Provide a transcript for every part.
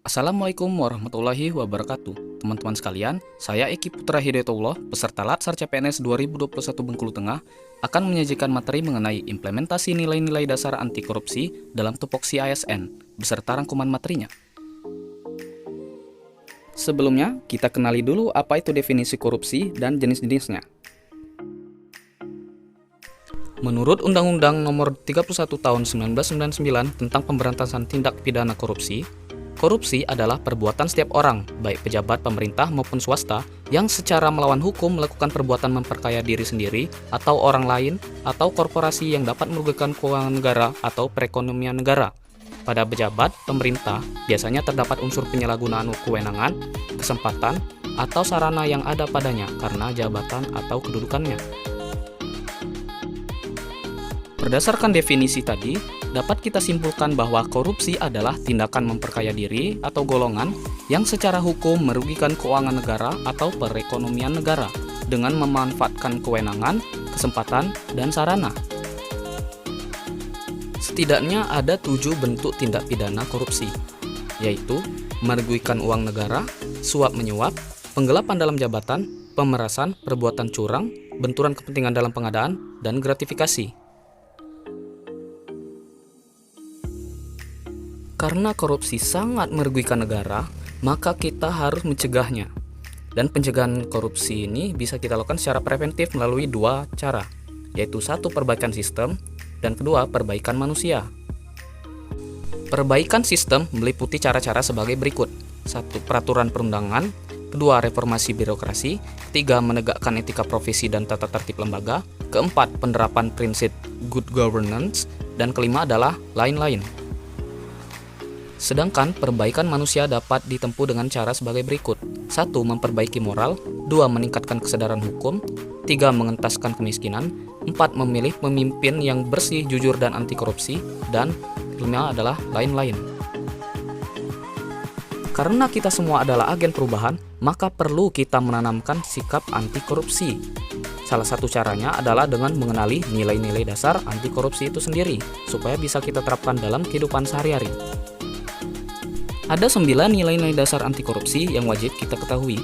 Assalamualaikum warahmatullahi wabarakatuh. Teman-teman sekalian, saya Eki Putra Hidayatullah, peserta Latsar CPNS 2021 Bengkulu Tengah, akan menyajikan materi mengenai implementasi nilai-nilai dasar anti korupsi dalam tupoksi ASN, beserta rangkuman materinya. Sebelumnya, kita kenali dulu apa itu definisi korupsi dan jenis-jenisnya. Menurut Undang-Undang Nomor 31 Tahun 1999 tentang Pemberantasan Tindak Pidana Korupsi, korupsi adalah perbuatan setiap orang, baik pejabat pemerintah maupun swasta, yang secara melawan hukum melakukan perbuatan memperkaya diri sendiri atau orang lain, atau korporasi yang dapat merugikan keuangan negara atau perekonomian negara. Pada pejabat pemerintah, biasanya terdapat unsur penyalahgunaan kewenangan, kesempatan, atau sarana yang ada padanya karena jabatan atau kedudukannya. Berdasarkan definisi tadi, dapat kita simpulkan bahwa korupsi adalah tindakan memperkaya diri atau golongan yang secara hukum merugikan keuangan negara atau perekonomian negara dengan memanfaatkan kewenangan, kesempatan, dan sarana. Setidaknya ada 7 bentuk tindak pidana korupsi, yaitu merugikan uang negara, suap-menyuap, penggelapan dalam jabatan, pemerasan, perbuatan curang, benturan kepentingan dalam pengadaan, dan gratifikasi. Karena korupsi sangat merugikan negara, maka kita harus mencegahnya. Dan pencegahan korupsi ini bisa kita lakukan secara preventif melalui 2 cara, yaitu 1. Perbaikan sistem, dan 2. Perbaikan manusia. Perbaikan sistem meliputi cara-cara sebagai berikut: 1. Peraturan perundangan, 2. Reformasi birokrasi, 3. Menegakkan etika profesi dan tata tertib lembaga, 4. Penerapan prinsip good governance, dan 5 adalah lain-lain. Sedangkan perbaikan manusia dapat ditempuh dengan cara sebagai berikut: 1. Memperbaiki moral, 2. Meningkatkan kesadaran hukum, 3. Mengentaskan kemiskinan, 4. Memilih pemimpin yang bersih, jujur, dan anti korupsi, dan 5 adalah lain-lain. Karena kita semua adalah agen perubahan, maka perlu kita menanamkan sikap anti korupsi. Salah satu caranya adalah dengan mengenali nilai-nilai dasar anti korupsi itu sendiri, supaya bisa kita terapkan dalam kehidupan sehari-hari. Ada 9 nilai-nilai dasar anti korupsi yang wajib kita ketahui,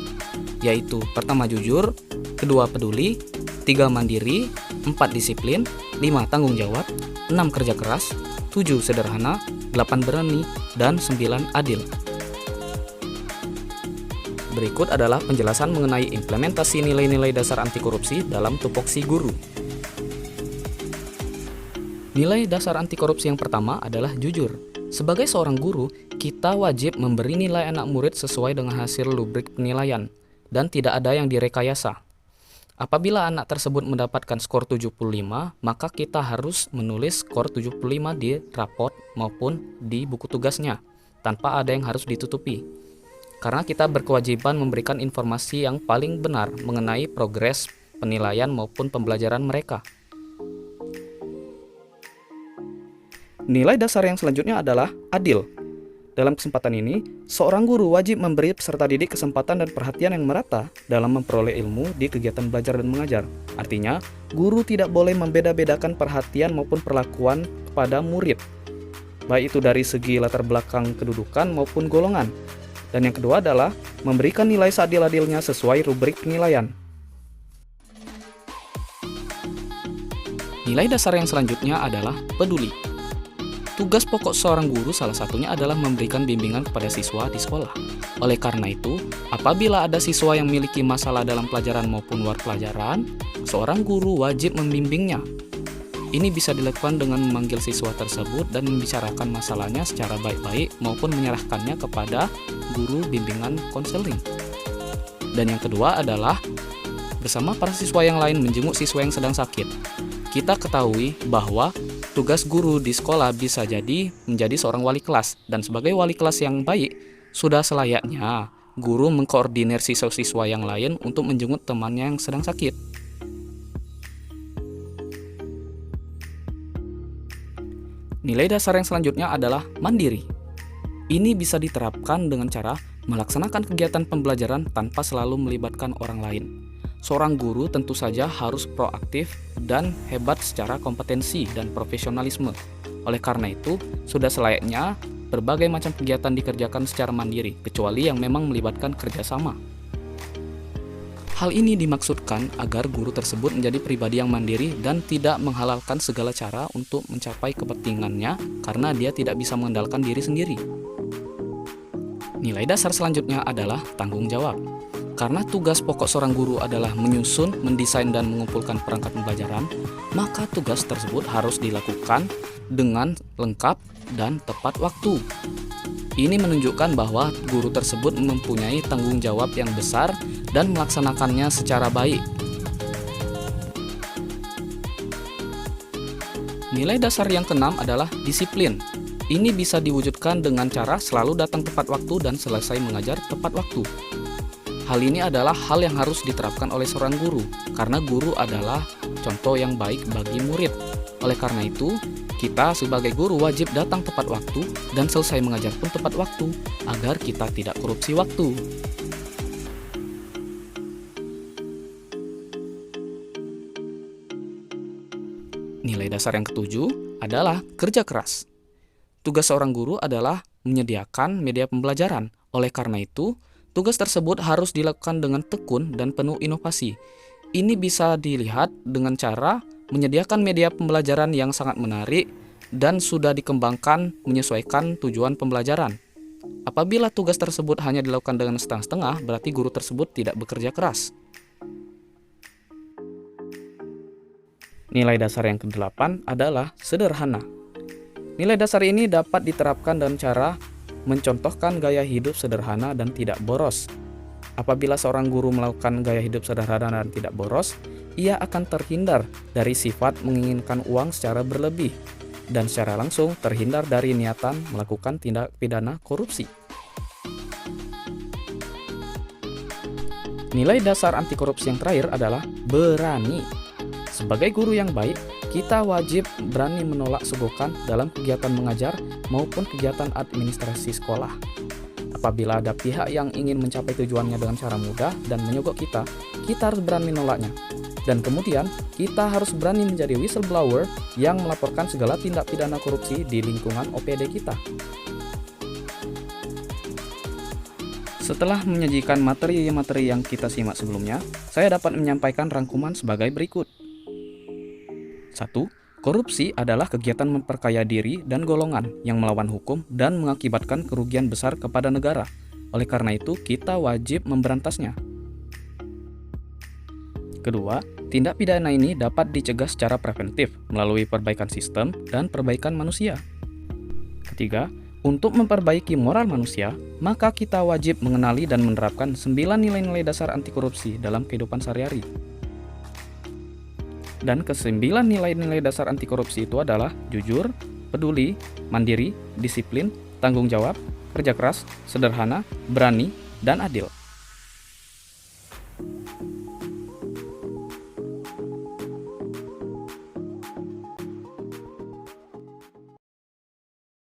yaitu: pertama, jujur, 2. peduli, 3. mandiri, 4. disiplin, 5. tanggung jawab, 6. kerja keras, 7. sederhana, 8. berani, dan 9. adil. Berikut adalah penjelasan mengenai implementasi nilai-nilai dasar anti korupsi dalam tupoksi guru. Nilai dasar anti korupsi yang pertama adalah jujur. Sebagai seorang guru, kita wajib memberi nilai anak murid sesuai dengan hasil rubrik penilaian, dan tidak ada yang direkayasa. Apabila anak tersebut mendapatkan skor 75, maka kita harus menulis skor 75 di raport maupun di buku tugasnya, tanpa ada yang harus ditutupi. Karena kita berkewajiban memberikan informasi yang paling benar mengenai progres penilaian maupun pembelajaran mereka. Nilai dasar yang selanjutnya adalah adil. Dalam kesempatan ini, seorang guru wajib memberi peserta didik kesempatan dan perhatian yang merata dalam memperoleh ilmu di kegiatan belajar dan mengajar. Artinya, guru tidak boleh membeda-bedakan perhatian maupun perlakuan kepada murid, baik itu dari segi latar belakang kedudukan maupun golongan. Dan yang kedua adalah memberikan nilai seadil-adilnya sesuai rubrik penilaian. Nilai dasar yang selanjutnya adalah peduli. Tugas pokok seorang guru salah satunya adalah memberikan bimbingan kepada siswa di sekolah. Oleh karena itu, apabila ada siswa yang memiliki masalah dalam pelajaran maupun luar pelajaran, seorang guru wajib membimbingnya. Ini bisa dilakukan dengan memanggil siswa tersebut dan membicarakan masalahnya secara baik-baik maupun menyerahkannya kepada guru bimbingan konseling. Dan yang kedua adalah bersama para siswa yang lain menjenguk siswa yang sedang sakit. Kita ketahui bahwa tugas guru di sekolah bisa jadi menjadi seorang wali kelas, dan sebagai wali kelas yang baik, sudah selayaknya guru mengkoordinir siswa-siswa yang lain untuk menjenguk temannya yang sedang sakit. Nilai dasar yang selanjutnya adalah mandiri. Ini bisa diterapkan dengan cara melaksanakan kegiatan pembelajaran tanpa selalu melibatkan orang lain. Seorang guru tentu saja harus proaktif dan hebat secara kompetensi dan profesionalisme. Oleh karena itu, sudah selayaknya berbagai macam kegiatan dikerjakan secara mandiri, kecuali yang memang melibatkan kerjasama. Hal ini dimaksudkan agar guru tersebut menjadi pribadi yang mandiri dan tidak menghalalkan segala cara untuk mencapai kepentingannya karena dia tidak bisa mengandalkan diri sendiri. Nilai dasar selanjutnya adalah tanggung jawab. Karena tugas pokok seorang guru adalah menyusun, mendesain, dan mengumpulkan perangkat pembelajaran, maka tugas tersebut harus dilakukan dengan lengkap dan tepat waktu. Ini menunjukkan bahwa guru tersebut mempunyai tanggung jawab yang besar dan melaksanakannya secara baik. Nilai dasar yang keenam adalah disiplin. Ini bisa diwujudkan dengan cara selalu datang tepat waktu dan selesai mengajar tepat waktu. Hal ini adalah hal yang harus diterapkan oleh seorang guru, karena guru adalah contoh yang baik bagi murid. Oleh karena itu, kita sebagai guru wajib datang tepat waktu dan selesai mengajar pun tepat waktu, agar kita tidak korupsi waktu. Nilai dasar yang ketujuh adalah kerja keras. Tugas seorang guru adalah menyediakan media pembelajaran. Oleh karena itu, tugas tersebut harus dilakukan dengan tekun dan penuh inovasi. Ini bisa dilihat dengan cara menyediakan media pembelajaran yang sangat menarik dan sudah dikembangkan menyesuaikan tujuan pembelajaran. Apabila tugas tersebut hanya dilakukan dengan setengah-setengah, berarti guru tersebut tidak bekerja keras. Nilai dasar yang ke-8 adalah sederhana. Nilai dasar ini dapat diterapkan dalam cara mencontohkan gaya hidup sederhana dan tidak boros. Apabila seorang guru melakukan gaya hidup sederhana dan tidak boros, ia akan terhindar dari sifat menginginkan uang secara berlebih dan secara langsung terhindar dari niatan melakukan tindak pidana korupsi. Nilai dasar anti korupsi yang terakhir adalah berani. Sebagai guru yang baik, kita wajib berani menolak sogokan dalam kegiatan mengajar maupun kegiatan administrasi sekolah. Apabila ada pihak yang ingin mencapai tujuannya dengan cara mudah dan menyogok kita harus berani menolaknya. Dan kemudian, kita harus berani menjadi whistleblower yang melaporkan segala tindak pidana korupsi di lingkungan OPD kita. Setelah menyajikan materi-materi yang kita simak sebelumnya, saya dapat menyampaikan rangkuman sebagai berikut. 1. Korupsi adalah kegiatan memperkaya diri dan golongan yang melawan hukum dan mengakibatkan kerugian besar kepada negara. Oleh karena itu, kita wajib memberantasnya. Kedua, tindak pidana ini dapat dicegah secara preventif melalui perbaikan sistem dan perbaikan manusia. Ketiga, untuk memperbaiki moral manusia, maka kita wajib mengenali dan menerapkan 9 nilai-nilai dasar anti korupsi dalam kehidupan sehari-hari. Dan ke-9 nilai-nilai dasar anti korupsi itu adalah jujur, peduli, mandiri, disiplin, tanggung jawab, kerja keras, sederhana, berani, dan adil.